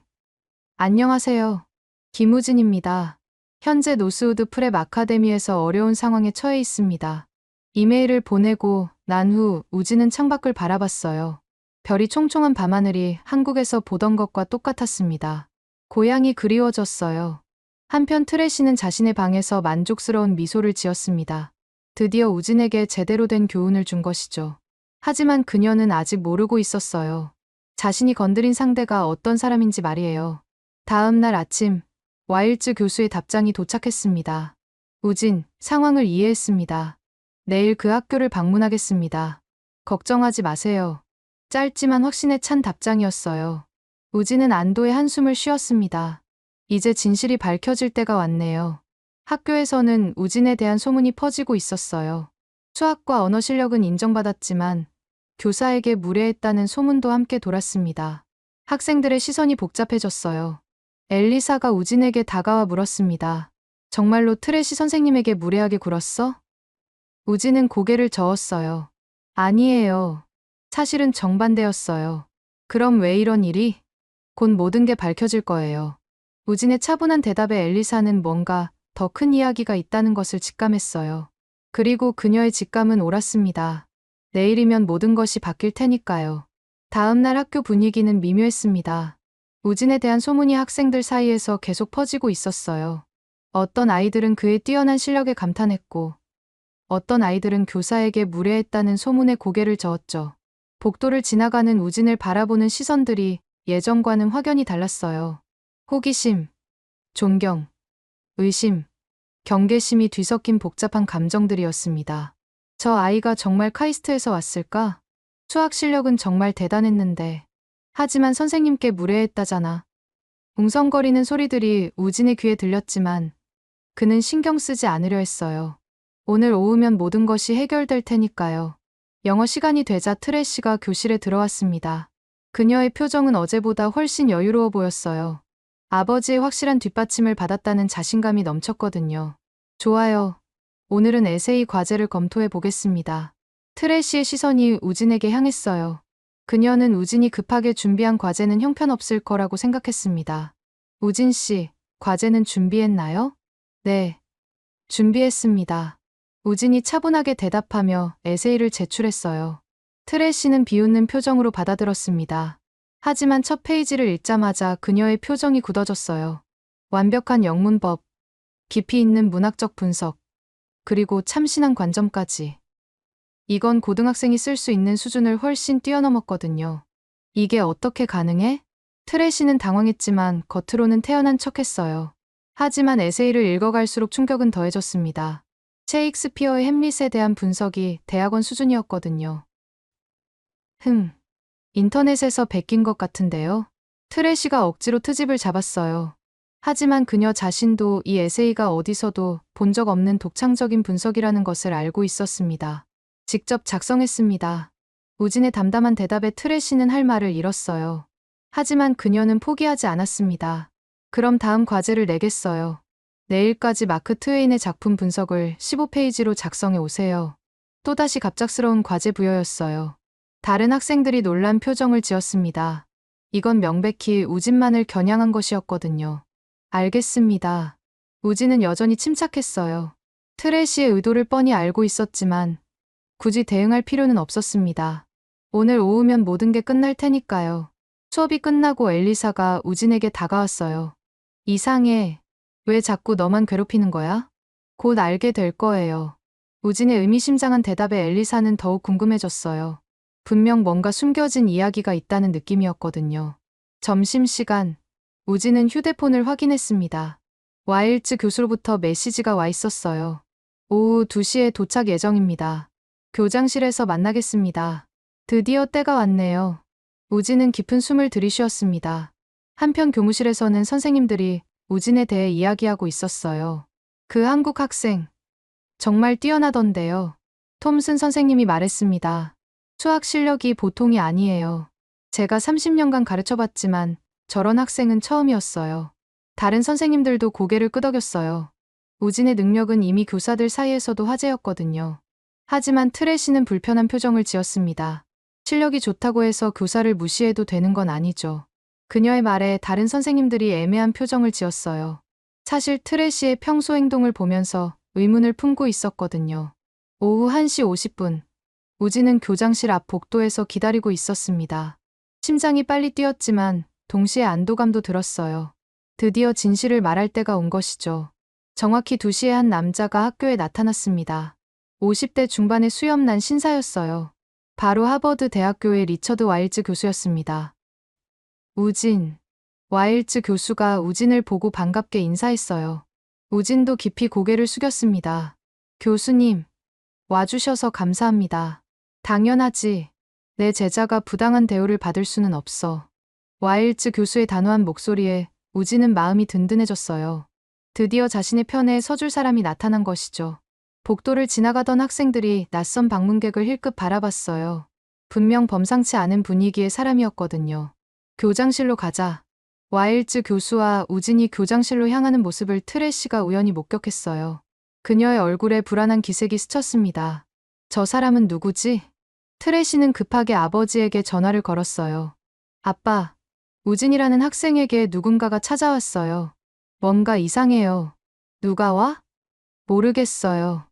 안녕하세요. 김우진입니다. 현재 노스우드 프랩 아카데미에서 어려운 상황에 처해 있습니다. 이메일을 보내고 난 후 우진은 창밖을 바라봤어요. 별이 총총한 밤하늘이 한국에서 보던 것과 똑같았습니다. 고향이 그리워졌어요. 한편 트래시는 자신의 방에서 만족스러운 미소를 지었습니다. 드디어 우진에게 제대로 된 교훈을 준 것이죠. 하지만 그녀는 아직 모르고 있었어요. 자신이 건드린 상대가 어떤 사람인지 말이에요. 다음 날 아침, 와일즈 교수의 답장이 도착했습니다. 우진, 상황을 이해했습니다. 내일 그 학교를 방문하겠습니다. 걱정하지 마세요. 짧지만 확신에 찬 답장이었어요. 우진은 안도의 한숨을 쉬었습니다. 이제 진실이 밝혀질 때가 왔네요. 학교에서는 우진에 대한 소문이 퍼지고 있었어요. 수학과 언어 실력은 인정받았지만 교사에게 무례했다는 소문도 함께 돌았습니다. 학생들의 시선이 복잡해졌어요. 엘리사가 우진에게 다가와 물었습니다. 정말로 트래시 선생님에게 무례하게 굴었어? 우진은 고개를 저었어요. 아니에요. 사실은 정반대였어요. 그럼 왜 이런 일이? 곧 모든 게 밝혀질 거예요. 우진의 차분한 대답에 엘리사는 뭔가 더 큰 이야기가 있다는 것을 직감했어요. 그리고 그녀의 직감은 옳았습니다. 내일이면 모든 것이 바뀔 테니까요. 다음 날 학교 분위기는 미묘했습니다. 우진에 대한 소문이 학생들 사이에서 계속 퍼지고 있었어요. 어떤 아이들은 그의 뛰어난 실력에 감탄했고, 어떤 아이들은 교사에게 무례했다는 소문에 고개를 저었죠. 복도를 지나가는 우진을 바라보는 시선들이 예전과는 확연히 달랐어요. 호기심, 존경, 의심, 경계심이 뒤섞인 복잡한 감정들이었습니다. 저 아이가 정말 카이스트에서 왔을까? 수학 실력은 정말 대단했는데. 하지만 선생님께 무례했다잖아. 웅성거리는 소리들이 우진의 귀에 들렸지만 그는 신경 쓰지 않으려 했어요. 오늘 오후면 모든 것이 해결될 테니까요. 영어 시간이 되자 트래시가 교실에 들어왔습니다. 그녀의 표정은 어제보다 훨씬 여유로워 보였어요. 아버지의 확실한 뒷받침을 받았다는 자신감이 넘쳤거든요. 좋아요. 오늘은 에세이 과제를 검토해 보겠습니다. 트래시의 시선이 우진에게 향했어요. 그녀는 우진이 급하게 준비한 과제는 형편없을 거라고 생각했습니다. 우진 씨, 과제는 준비했나요? 네. 준비했습니다. 우진이 차분하게 대답하며 에세이를 제출했어요. 트레시는 비웃는 표정으로 받아들었습니다. 하지만 첫 페이지를 읽자마자 그녀의 표정이 굳어졌어요. 완벽한 영문법, 깊이 있는 문학적 분석, 그리고 참신한 관점까지. 이건 고등학생이 쓸 수 있는 수준을 훨씬 뛰어넘었거든요. 이게 어떻게 가능해? 트레시는 당황했지만 겉으로는 태연한 척했어요. 하지만 에세이를 읽어갈수록 충격은 더해졌습니다. 셰익스피어의 햄릿에 대한 분석이 대학원 수준이었거든요. 인터넷에서 베낀 것 같은데요. 트레시가 억지로 트집을 잡았어요. 하지만 그녀 자신도 이 에세이가 어디서도 본 적 없는 독창적인 분석이라는 것을 알고 있었습니다. 직접 작성했습니다. 우진의 담담한 대답에 트레시는 할 말을 잃었어요. 하지만 그녀는 포기하지 않았습니다. 그럼 다음 과제를 내겠어요. 내일까지 마크 트웨인의 작품 분석을 15페이지로 작성해 오세요. 또다시 갑작스러운 과제 부여였어요. 다른 학생들이 놀란 표정을 지었습니다. 이건 명백히 우진만을 겨냥한 것이었거든요. 알겠습니다. 우진은 여전히 침착했어요. 트레시의 의도를 뻔히 알고 있었지만 굳이 대응할 필요는 없었습니다. 오늘 오후면 모든 게 끝날 테니까요. 수업이 끝나고 엘리사가 우진에게 다가왔어요. 이상해. 왜 자꾸 너만 괴롭히는 거야? 곧 알게 될 거예요. 우진의 의미심장한 대답에 엘리사는 더욱 궁금해졌어요. 분명 뭔가 숨겨진 이야기가 있다는 느낌이었거든요. 점심시간, 우진은 휴대폰을 확인했습니다. 와일츠 교수로부터 메시지가 와 있었어요. 오후 2시에 도착 예정입니다. 교장실에서 만나겠습니다. 드디어 때가 왔네요. 우진은 깊은 숨을 들이쉬었습니다. 한편 교무실에서는 선생님들이 우진에 대해 이야기하고 있었어요. 그 한국 학생, 정말 뛰어나던데요. 톰슨 선생님이 말했습니다. 수학 실력이 보통이 아니에요. 제가 30년간 가르쳐봤지만 저런 학생은 처음이었어요. 다른 선생님들도 고개를 끄덕였어요. 우진의 능력은 이미 교사들 사이에서도 화제였거든요. 하지만 트레시는 불편한 표정을 지었습니다. 실력이 좋다고 해서 교사를 무시해도 되는 건 아니죠. 그녀의 말에 다른 선생님들이 애매한 표정을 지었어요. 사실 트레시의 평소 행동을 보면서 의문을 품고 있었거든요. 오후 1시 50분. 우진은 교장실 앞 복도에서 기다리고 있었습니다. 심장이 빨리 뛰었지만 동시에 안도감도 들었어요. 드디어 진실을 말할 때가 온 것이죠. 정확히 2시에 한 남자가 학교에 나타났습니다. 50대 중반의 수염난 신사였어요. 바로 하버드 대학교의 리처드 와일즈 교수였습니다. 우진. 와일즈 교수가 우진을 보고 반갑게 인사했어요. 우진도 깊이 고개를 숙였습니다. 교수님, 와주셔서 감사합니다. 당연하지. 내 제자가 부당한 대우를 받을 수는 없어. 와일즈 교수의 단호한 목소리에 우진은 마음이 든든해졌어요. 드디어 자신의 편에 서줄 사람이 나타난 것이죠. 복도를 지나가던 학생들이 낯선 방문객을 힐끗 바라봤어요. 분명 범상치 않은 분위기의 사람이었거든요. 교장실로 가자. 와일즈 교수와 우진이 교장실로 향하는 모습을 트레시가 우연히 목격했어요. 그녀의 얼굴에 불안한 기색이 스쳤습니다. 저 사람은 누구지? 트레시는 급하게 아버지에게 전화를 걸었어요. 아빠, 우진이라는 학생에게 누군가가 찾아왔어요. 뭔가 이상해요. 누가 와? 모르겠어요.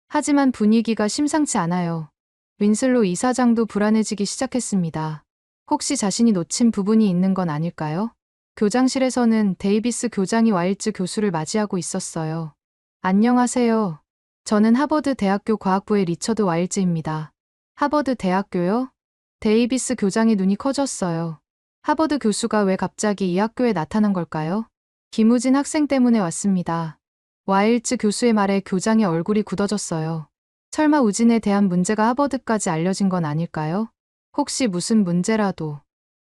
하지만 분위기가 심상치 않아요. 윈슬로 이사장도 불안해지기 시작했습니다. 혹시 자신이 놓친 부분이 있는 건 아닐까요? 교장실에서는 데이비스 교장이 와일즈 교수를 맞이하고 있었어요. 안녕하세요. 저는 하버드 대학교 과학부의 리처드 와일즈입니다. 하버드 대학교요? 데이비스 교장의 눈이 커졌어요. 하버드 교수가 왜 갑자기 이 학교에 나타난 걸까요? 김우진 학생 때문에 왔습니다. 와일즈 교수의 말에 교장의 얼굴이 굳어졌어요. 설마 우진에 대한 문제가 하버드까지 알려진 건 아닐까요? 혹시 무슨 문제라도.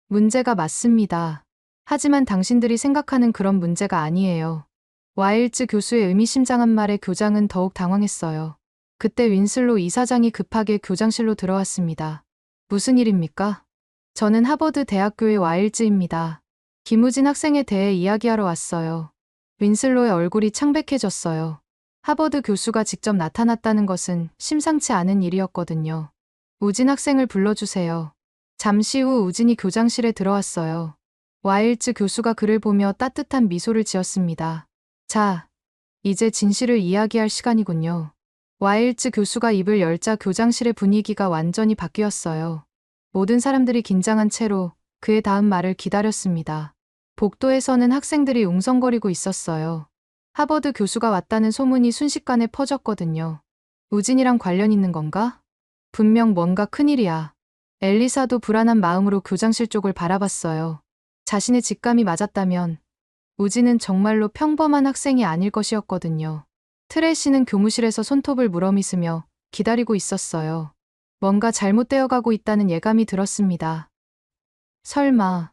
문제가 맞습니다. 하지만 당신들이 생각하는 그런 문제가 아니에요. 와일즈 교수의 의미심장한 말에 교장은 더욱 당황했어요. 그때 윈슬로 이사장이 급하게 교장실로 들어왔습니다. 무슨 일입니까? 저는 하버드 대학교의 와일즈입니다. 김우진 학생에 대해 이야기하러 왔어요. 윈슬로의 얼굴이 창백해졌어요. 하버드 교수가 직접 나타났다는 것은 심상치 않은 일이었거든요. 우진 학생을 불러주세요. 잠시 후 우진이 교장실에 들어왔어요. 와일즈 교수가 그를 보며 따뜻한 미소를 지었습니다. 자, 이제 진실을 이야기할 시간이군요. 와일즈 교수가 입을 열자 교장실의 분위기가 완전히 바뀌었어요. 모든 사람들이 긴장한 채로 그의 다음 말을 기다렸습니다. 복도에서는 학생들이 웅성거리고 있었어요. 하버드 교수가 왔다는 소문이 순식간에 퍼졌거든요. 우진이랑 관련 있는 건가? 분명 뭔가 큰일이야. 엘리사도 불안한 마음으로 교장실 쪽을 바라봤어요. 자신의 직감이 맞았다면 우진은 정말로 평범한 학생이 아닐 것이었거든요. 트레이시는 교무실에서 손톱을 물어미으며 기다리고 있었어요. 뭔가 잘못되어 가고 있다는 예감이 들었습니다. 설마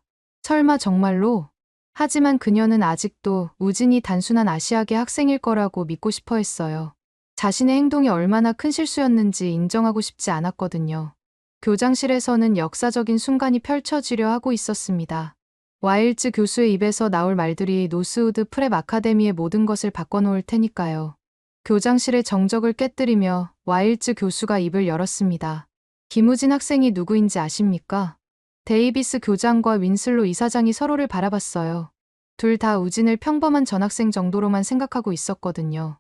정말로? 하지만 그녀는 아직도 우진이 단순한 아시아계 학생일 거라고 믿고 싶어 했어요. 자신의 행동이 얼마나 큰 실수였는지 인정하고 싶지 않았거든요. 교장실에서는 역사적인 순간이 펼쳐지려 하고 있었습니다. 와일즈 교수의 입에서 나올 말들이 노스우드 프랩 아카데미의 모든 것을 바꿔놓을 테니까요. 교장실의 정적을 깨뜨리며 와일즈 교수가 입을 열었습니다. 김우진 학생이 누구인지 아십니까? 데이비스 교장과 윈슬로 이사장이 서로를 바라봤어요. 둘 다 우진을 평범한 전학생 정도로만 생각하고 있었거든요.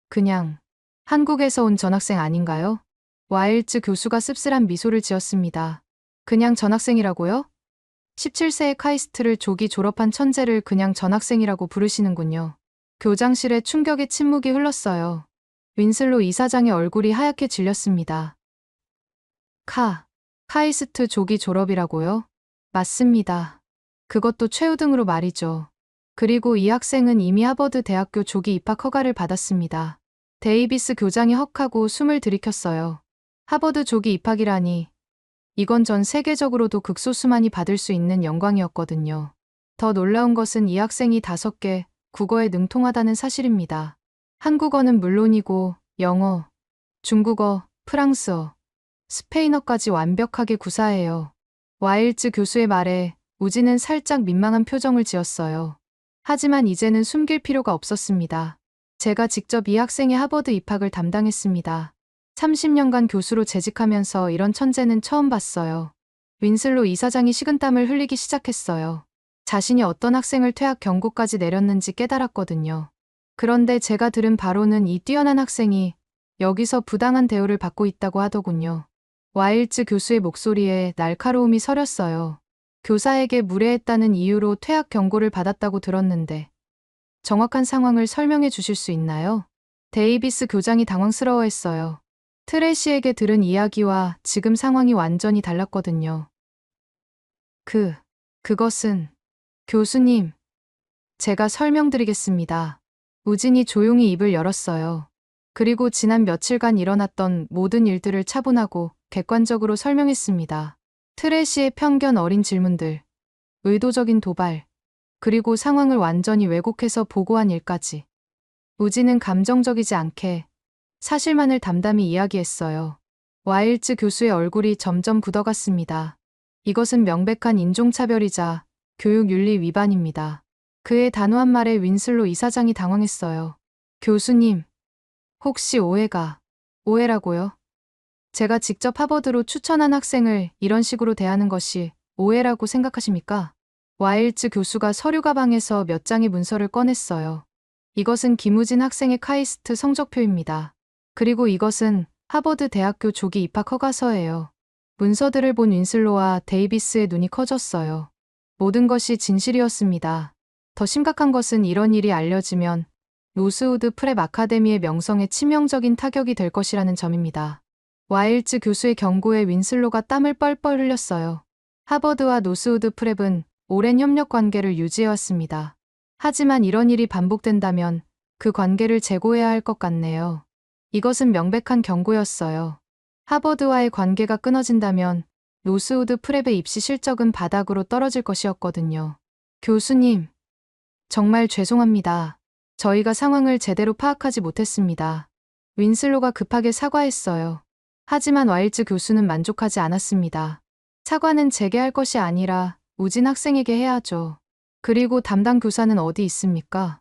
그냥 한국에서 온 전학생 아닌가요? 와일즈 교수가 씁쓸한 미소를 지었습니다. 그냥 전학생이라고요? 17세의 카이스트를 조기 졸업한 천재를 그냥 전학생이라고 부르시는군요. 교장실에 충격의 침묵이 흘렀어요. 윈슬로 이사장의 얼굴이 하얗게 질렸습니다. 카이스트 조기 졸업이라고요? 맞습니다. 그것도 최우등으로 말이죠. 그리고 이 학생은 이미 하버드 대학교 조기 입학 허가를 받았습니다. 데이비스 교장이 헉하고 숨을 들이켰어요. 하버드 조기 입학이라니. 이건 전 세계적으로도 극소수만이 받을 수 있는 영광이었거든요. 더 놀라운 것은 이 학생이 5개 국어에 능통하다는 사실입니다. 한국어는 물론이고 영어, 중국어, 프랑스어, 스페인어까지 완벽하게 구사해요. 와일즈 교수의 말에 우진은 살짝 민망한 표정을 지었어요. 하지만 이제는 숨길 필요가 없었습니다. 제가 직접 이 학생의 하버드 입학을 담당했습니다. 30년간 교수로 재직하면서 이런 천재는 처음 봤어요. 윈슬로 이사장이 식은땀을 흘리기 시작했어요. 자신이 어떤 학생을 퇴학 경고까지 내렸는지 깨달았거든요. 그런데 제가 들은 바로는 이 뛰어난 학생이 여기서 부당한 대우를 받고 있다고 하더군요. 와일즈 교수의 목소리에 날카로움이 서렸어요. 교사에게 무례했다는 이유로 퇴학 경고를 받았다고 들었는데 정확한 상황을 설명해 주실 수 있나요? 데이비스 교장이 당황스러워했어요. 트레시에게 들은 이야기와 지금 상황이 완전히 달랐거든요. 그것은 교수님, 제가 설명드리겠습니다. 우진이 조용히 입을 열었어요. 그리고 지난 며칠간 일어났던 모든 일들을 차분하고 객관적으로 설명했습니다. 트레시의 편견 어린 질문들, 의도적인 도발, 그리고 상황을 완전히 왜곡해서 보고한 일까지. 우진은 감정적이지 않게 사실만을 담담히 이야기했어요. 와일즈 교수의 얼굴이 점점 굳어갔습니다. 이것은 명백한 인종차별이자 교육윤리 위반입니다. 그의 단호한 말에 윈슬로 이사장이 당황했어요. 교수님, 혹시 오해라고요? 제가 직접 하버드로 추천한 학생을 이런 식으로 대하는 것이 오해라고 생각하십니까? 와일즈 교수가 서류 가방에서 몇 장의 문서를 꺼냈어요. 이것은 김우진 학생의 카이스트 성적표입니다. 그리고 이것은 하버드 대학교 조기 입학 허가서예요. 문서들을 본 윈슬로와 데이비스의 눈이 커졌어요. 모든 것이 진실이었습니다. 더 심각한 것은 이런 일이 알려지면 노스우드 프랩 아카데미의 명성에 치명적인 타격이 될 것이라는 점입니다. 와일즈 교수의 경고에 윈슬로가 땀을 뻘뻘 흘렸어요. 하버드와 노스우드 프랩은 오랜 협력 관계를 유지해왔습니다. 하지만 이런 일이 반복된다면 그 관계를 재고해야 할 것 같네요. 이것은 명백한 경고였어요. 하버드와의 관계가 끊어진다면 노스우드 프랩의 입시 실적은 바닥으로 떨어질 것이었거든요. 교수님, 정말 죄송합니다. 저희가 상황을 제대로 파악하지 못했습니다. 윈슬로가 급하게 사과했어요. 하지만 와일즈 교수는 만족하지 않았습니다. 사과는 제게 할 것이 아니라 우진 학생에게 해야죠. 그리고 담당 교사는 어디 있습니까?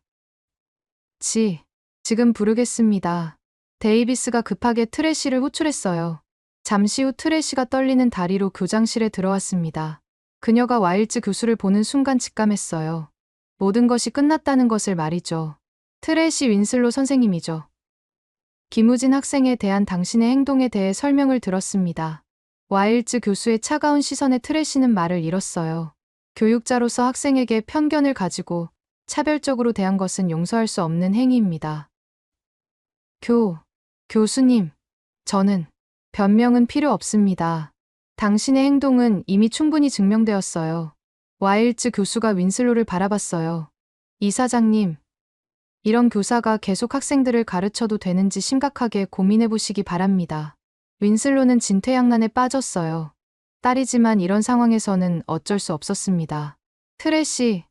지금 부르겠습니다. 데이비스가 급하게 트레시를 호출했어요. 잠시 후 트레시가 떨리는 다리로 교장실에 들어왔습니다. 그녀가 와일즈 교수를 보는 순간 직감했어요. 모든 것이 끝났다는 것을 말이죠. 트레시 윈슬로 선생님이죠. 김우진 학생에 대한 당신의 행동에 대해 설명을 들었습니다. 와일즈 교수의 차가운 시선에 트래시는 말을 잃었어요. 교육자로서 학생에게 편견을 가지고 차별적으로 대한 것은 용서할 수 없는 행위입니다. 교수님, 저는 변명은 필요 없습니다. 당신의 행동은 이미 충분히 증명되었어요. 와일즈 교수가 윈슬로를 바라봤어요. 이사장님, 이런 교사가 계속 학생들을 가르쳐도 되는지 심각하게 고민해 보시기 바랍니다. 윈슬로는 진퇴양난에 빠졌어요. 딸이지만 이런 상황에서는 어쩔 수 없었습니다. 트래시,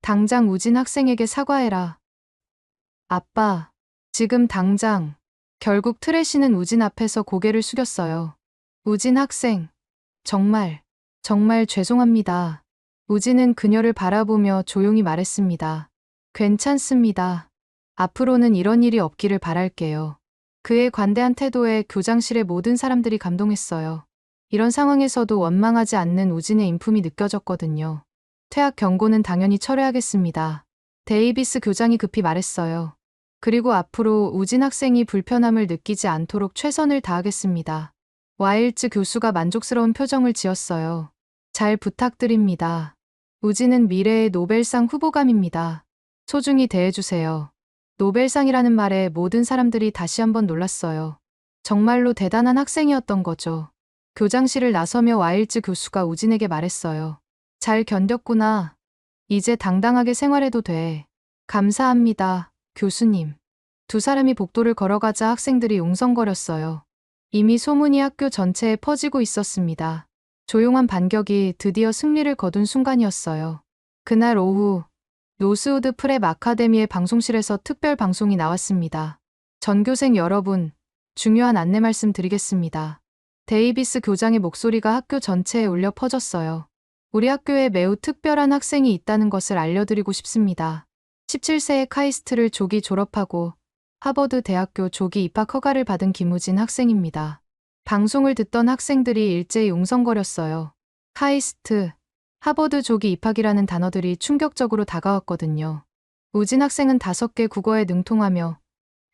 당장 우진 학생에게 사과해라. 아빠, 지금 당장. 결국 트래시는 우진 앞에서 고개를 숙였어요. 우진 학생, 정말 죄송합니다. 우진은 그녀를 바라보며 조용히 말했습니다. 괜찮습니다. 앞으로는 이런 일이 없기를 바랄게요. 그의 관대한 태도에 교장실의 모든 사람들이 감동했어요. 이런 상황에서도 원망하지 않는 우진의 인품이 느껴졌거든요. 퇴학 경고는 당연히 철회하겠습니다. 데이비스 교장이 급히 말했어요. 그리고 앞으로 우진 학생이 불편함을 느끼지 않도록 최선을 다하겠습니다. 와일즈 교수가 만족스러운 표정을 지었어요. 잘 부탁드립니다. 우진은 미래의 노벨상 후보감입니다. 소중히 대해주세요. 노벨상이라는 말에 모든 사람들이 다시 한번 놀랐어요. 정말로 대단한 학생이었던 거죠. 교장실을 나서며 와일즈 교수가 우진에게 말했어요. 잘 견뎠구나. 이제 당당하게 생활해도 돼. 감사합니다, 교수님. 두 사람이 복도를 걸어가자 학생들이 웅성거렸어요. 이미 소문이 학교 전체에 퍼지고 있었습니다. 조용한 반격이 드디어 승리를 거둔 순간이었어요. 그날 오후 노스우드 프랩 아카데미의 방송실에서 특별 방송이 나왔습니다. 전교생 여러분, 중요한 안내 말씀 드리겠습니다. 데이비스 교장의 목소리가 학교 전체에 울려 퍼졌어요. 우리 학교에 매우 특별한 학생이 있다는 것을 알려드리고 싶습니다. 17세의 카이스트를 조기 졸업하고 하버드 대학교 조기 입학 허가를 받은 김우진 학생입니다. 방송을 듣던 학생들이 일제히 웅성거렸어요. 카이스트, 하버드 조기 입학이라는 단어들이 충격적으로 다가왔거든요. 우진 학생은 5개 국어에 능통하며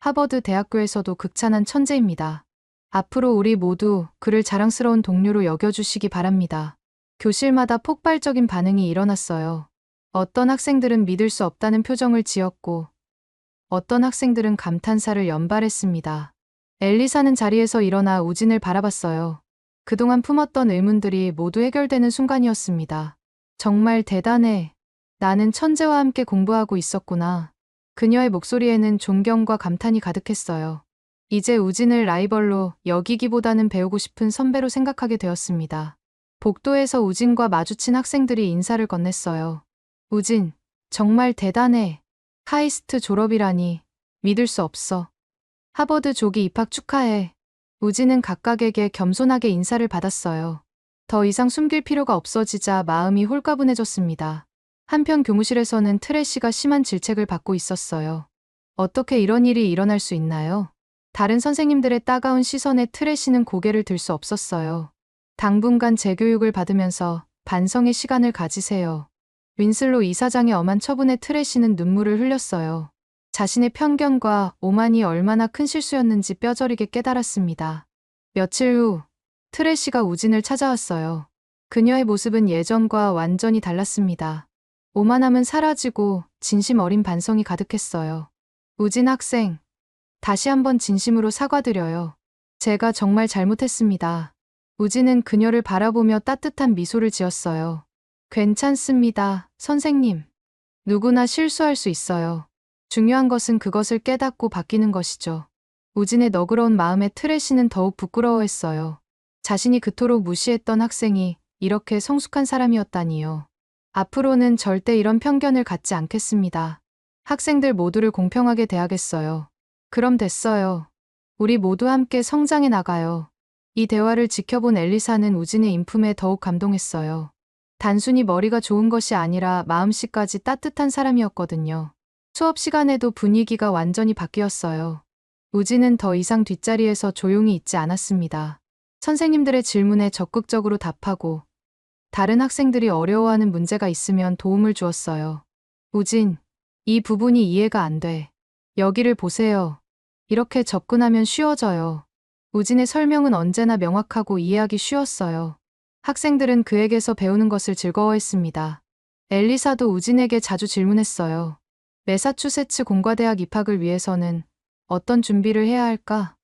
하버드 대학교에서도 극찬한 천재입니다. 앞으로 우리 모두 그를 자랑스러운 동료로 여겨주시기 바랍니다. 교실마다 폭발적인 반응이 일어났어요. 어떤 학생들은 믿을 수 없다는 표정을 지었고 어떤 학생들은 감탄사를 연발했습니다. 엘리사는 자리에서 일어나 우진을 바라봤어요. 그동안 품었던 의문들이 모두 해결되는 순간이었습니다. 정말 대단해. 나는 천재와 함께 공부하고 있었구나. 그녀의 목소리에는 존경과 감탄이 가득했어요. 이제 우진을 라이벌로 여기기보다는 배우고 싶은 선배로 생각하게 되었습니다. 복도에서 우진과 마주친 학생들이 인사를 건넸어요. 우진, 정말 대단해. 카이스트 졸업이라니. 믿을 수 없어. 하버드 조기 입학 축하해. 우진은 각각에게 겸손하게 인사를 받았어요. 더 이상 숨길 필요가 없어지자 마음이 홀가분해졌습니다. 한편 교무실에서는 트래시가 심한 질책을 받고 있었어요. 어떻게 이런 일이 일어날 수 있나요? 다른 선생님들의 따가운 시선에 트래시는 고개를 들 수 없었어요. 당분간 재교육을 받으면서 반성의 시간을 가지세요. 윈슬로 이사장의 엄한 처분에 트래시는 눈물을 흘렸어요. 자신의 편견과 오만이 얼마나 큰 실수였는지 뼈저리게 깨달았습니다. 며칠 후 트래시가 우진을 찾아왔어요. 그녀의 모습은 예전과 완전히 달랐습니다. 오만함은 사라지고 진심 어린 반성이 가득했어요. 우진 학생, 다시 한번 진심으로 사과드려요. 제가 정말 잘못했습니다. 우진은 그녀를 바라보며 따뜻한 미소를 지었어요. 괜찮습니다, 선생님. 누구나 실수할 수 있어요. 중요한 것은 그것을 깨닫고 바뀌는 것이죠. 우진의 너그러운 마음에 트래시는 더욱 부끄러워했어요. 자신이 그토록 무시했던 학생이 이렇게 성숙한 사람이었다니요. 앞으로는 절대 이런 편견을 갖지 않겠습니다. 학생들 모두를 공평하게 대하겠어요. 그럼 됐어요. 우리 모두 함께 성장해 나가요. 이 대화를 지켜본 엘리사는 우진의 인품에 더욱 감동했어요. 단순히 머리가 좋은 것이 아니라 마음씨까지 따뜻한 사람이었거든요. 수업 시간에도 분위기가 완전히 바뀌었어요. 우진은 더 이상 뒷자리에서 조용히 있지 않았습니다. 선생님들의 질문에 적극적으로 답하고 다른 학생들이 어려워하는 문제가 있으면 도움을 주었어요. 우진, 이 부분이 이해가 안 돼. 여기를 보세요. 이렇게 접근하면 쉬워져요. 우진의 설명은 언제나 명확하고 이해하기 쉬웠어요. 학생들은 그에게서 배우는 것을 즐거워했습니다. 엘리사도 우진에게 자주 질문했어요. 매사추세츠 공과대학 입학을 위해서는 어떤 준비를 해야 할까?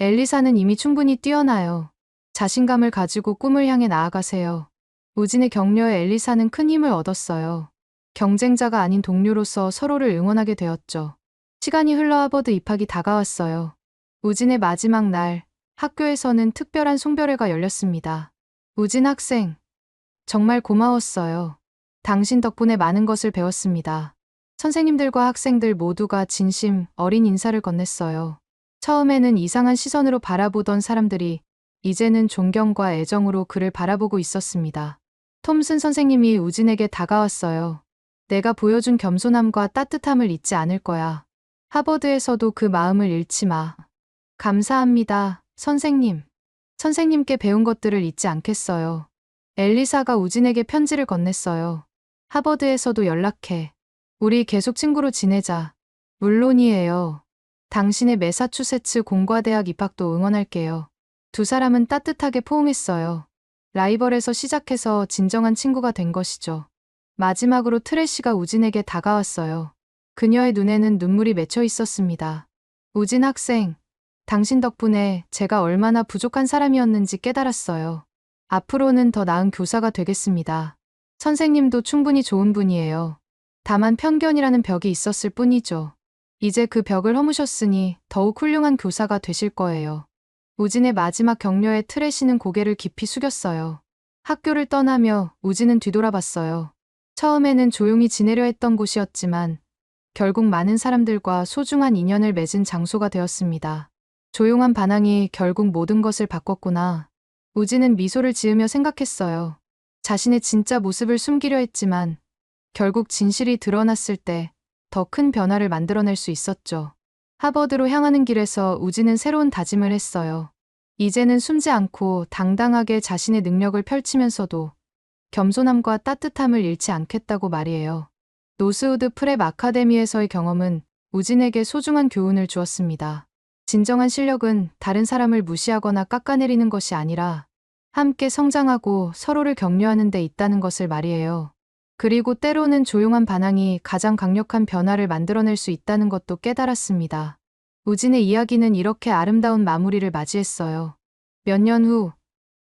엘리사는 이미 충분히 뛰어나요. 자신감을 가지고 꿈을 향해 나아가세요. 우진의 격려에 엘리사는 큰 힘을 얻었어요. 경쟁자가 아닌 동료로서 서로를 응원하게 되었죠. 시간이 흘러 하버드 입학이 다가왔어요. 우진의 마지막 날, 학교에서는 특별한 송별회가 열렸습니다. 우진 학생, 정말 고마웠어요. 당신 덕분에 많은 것을 배웠습니다. 선생님들과 학생들 모두가 진심 어린 인사를 건넸어요. 처음에는 이상한 시선으로 바라보던 사람들이 이제는 존경과 애정으로 그를 바라보고 있었습니다. 톰슨 선생님이 우진에게 다가왔어요. 내가 보여준 겸손함과 따뜻함을 잊지 않을 거야. 하버드에서도 그 마음을 잃지 마. 감사합니다, 선생님. 선생님께 배운 것들을 잊지 않겠어요. 엘리사가 우진에게 편지를 건넸어요. 하버드에서도 연락해. 우리 계속 친구로 지내자. 물론이에요. 당신의 매사추세츠 공과대학 입학도 응원할게요. 두 사람은 따뜻하게 포옹했어요. 라이벌에서 시작해서 진정한 친구가 된 것이죠. 마지막으로 트래시가 우진에게 다가왔어요. 그녀의 눈에는 눈물이 맺혀 있었습니다. 우진 학생, 당신 덕분에 제가 얼마나 부족한 사람이었는지 깨달았어요. 앞으로는 더 나은 교사가 되겠습니다. 선생님도 충분히 좋은 분이에요. 다만 편견이라는 벽이 있었을 뿐이죠. 이제 그 벽을 허무셨으니 더욱 훌륭한 교사가 되실 거예요. 우진의 마지막 격려에 트래시는 고개를 깊이 숙였어요. 학교를 떠나며 우진은 뒤돌아봤어요. 처음에는 조용히 지내려 했던 곳이었지만 결국 많은 사람들과 소중한 인연을 맺은 장소가 되었습니다. 조용한 반항이 결국 모든 것을 바꿨구나. 우진은 미소를 지으며 생각했어요. 자신의 진짜 모습을 숨기려 했지만 결국 진실이 드러났을 때 더 큰 변화를 만들어낼 수 있었죠. 하버드로 향하는 길에서 우진은 새로운 다짐을 했어요. 이제는 숨지 않고 당당하게 자신의 능력을 펼치면서도 겸손함과 따뜻함을 잃지 않겠다고 말이에요. 노스우드 프랩 아카데미에서의 경험은 우진에게 소중한 교훈을 주었습니다. 진정한 실력은 다른 사람을 무시하거나 깎아내리는 것이 아니라 함께 성장하고 서로를 격려하는 데 있다는 것을 말이에요. 그리고 때로는 조용한 반항이 가장 강력한 변화를 만들어낼 수 있다는 것도 깨달았습니다. 우진의 이야기는 이렇게 아름다운 마무리를 맞이했어요. 몇 년 후,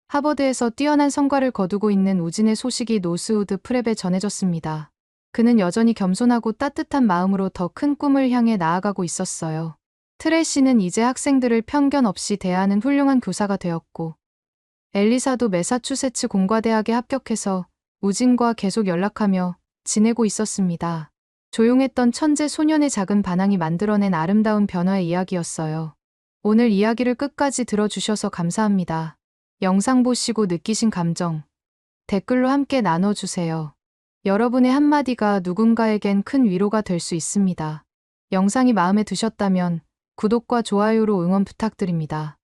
하버드에서 뛰어난 성과를 거두고 있는 우진의 소식이 노스우드 프랩에 전해졌습니다. 그는 여전히 겸손하고 따뜻한 마음으로 더 큰 꿈을 향해 나아가고 있었어요. 트래시는 이제 학생들을 편견 없이 대하는 훌륭한 교사가 되었고, 엘리사도 매사추세츠 공과대학에 합격해서 우진과 계속 연락하며 지내고 있었습니다. 조용했던 천재 소년의 작은 반항이 만들어낸 아름다운 변화의 이야기였어요. 오늘 이야기를 끝까지 들어주셔서 감사합니다. 영상 보시고 느끼신 감정, 댓글로 함께 나눠주세요. 여러분의 한마디가 누군가에겐 큰 위로가 될 수 있습니다. 영상이 마음에 드셨다면 구독과 좋아요로 응원 부탁드립니다.